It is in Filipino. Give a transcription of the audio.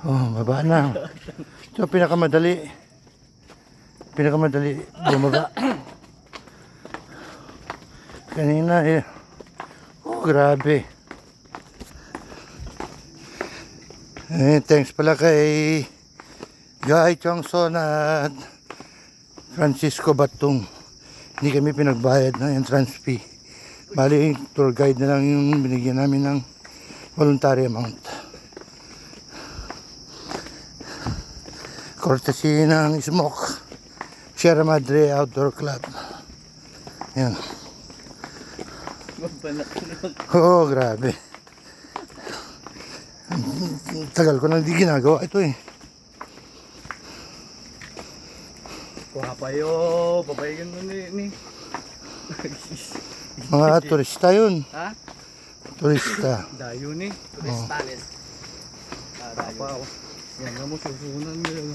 Oh, baba na. Ito pinakamadali. Pinakamadali bumaba. Kanina eh. Oh, grabe. Eh, thanks pala kay Guy Chongson at Francisco Batung. Hindi kami pinagbayad ng entrance fee. Bali, tour guide na lang yung binigyan namin ng voluntary amount. Courtesy ng Smoke Sierra Madre Outdoor Club. Yan. Oo, grabe. Tagal ko na hindi ginagawa ito eh. Kuha pa yo, babayin mo ni. Mga turista yun. Ha? Turista. Dayo ni. Turistanes. Dayo. Yan mo susunan nila.